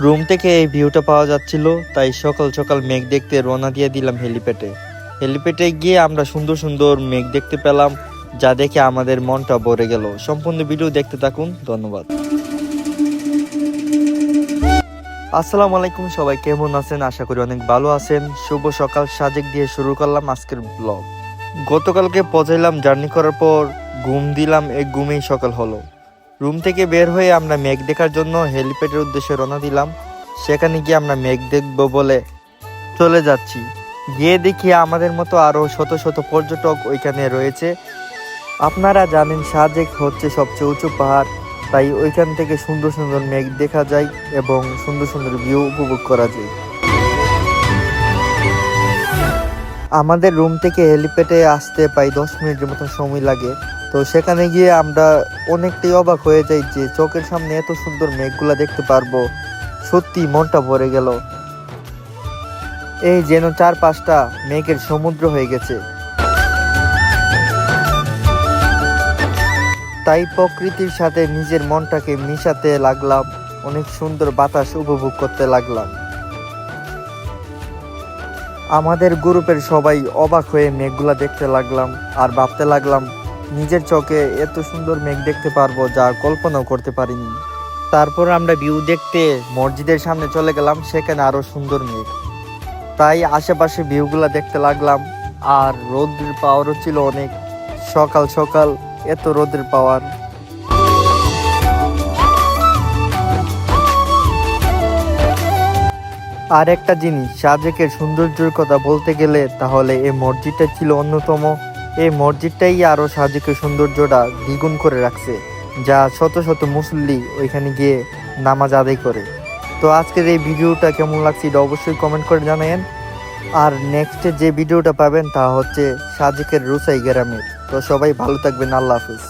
Room থেকে এই ভিউটা পাওয়া যাচ্ছিল, তাই সকাল সকাল মেঘ দেখতে রওনা দিয়ে দিলাম হেলিপ্যাডে। হেলিপ্যাডে গিয়ে আমরা সুন্দর সুন্দর মেঘ দেখতে পেলাম, যা দেখে আমাদের মনটা ভরে গেল। সম্পূর্ণ ভিডিও দেখতে থাকুন। ধন্যবাদ। আসসালামু আলাইকুম, সবাই কেমন আছেন? আশা করি অনেক ভালো আছেন। শুভ সকাল সাজেক দিয়ে শুরু করলাম আজকের ব্লগ। গতকালকে পৌঁছাইলাম, জার্নি করার পর ঘুম দিলাম, এই ঘুমেই সকাল হলো। রুম থেকে বের হয়ে আমরা মেঘ দেখার জন্য হেলিপ্যাডের উদ্দেশ্যে রওনা দিলাম। সেখানে গিয়ে আমরা মেঘ দেখব বলে চলে যাচ্ছি। গিয়ে দেখি আমাদের মতো আরো শত শত পর্যটক ওইখানে রয়েছে। আপনারা জানেন সাজেক হচ্ছে সবচেয়ে উঁচু পাহাড়, তাই ওইখান থেকে সুন্দর সুন্দর মেঘ দেখা যায় এবং সুন্দর সুন্দর ভিউ উপভোগ করা যায়। আমাদের রুম থেকে হেলিপ্যাডে আসতে প্রায় 10 মিনিটের মতো সময় লাগে। তো সেখানে গিয়ে আমরা অনেকটাই অবাক হয়ে যাই যে চোখের সামনে এত সুন্দর মেঘগুলা দেখতে পারবো। সত্যি মনটা ভরে গেল। এই যেন 4-5টা মেঘের সমুদ্র হয়ে গেছে। তাই প্রকৃতির সাথে নিজের মনটাকে মিশাতে লাগলাম, অনেক সুন্দর বাতাস উপভোগ করতে লাগলাম। আমাদের গ্রুপের সবাই অবাক হয়ে মেঘগুলা দেখতে লাগলাম আর ভাবতে লাগলাম নিজের চোখে এত সুন্দর মেঘ দেখতে পারবো, যা কল্পনাও করতে পারিনি। তারপর আমরা ভিউ দেখতে মসজিদের সামনে চলে গেলাম, সেখানে আরো সুন্দর মেঘ। তাই আশেপাশে ভিউগুলা দেখতে লাগলাম। আর রোদের পাওয়ারও ছিল অনেক। সকাল সকাল এত রোদের পাওয়ার। আর একটা জিনিস, সাজেকের সৌন্দর্যের কথা বলতে গেলে তাহলে এই মসজিদটা ছিল অন্যতম। এই মসজিদটাই আরো সাজেকের সৌন্দর্যটা দ্বিগুণ করে রাখছে, যা শত শত মুসল্লি ওইখানে গিয়ে নামাজ আদায় করে। তো আজকের এই ভিডিওটা কেমন লাগছে এটা অবশ্যই কমেন্ট করে জানাবেন। আর নেক্সটে যে ভিডিওটা পাবেন তা হচ্ছে সাজেকের রুসাই গ্রামের। তো সবাই ভালো থাকবেন। আল্লাহ হাফিজ।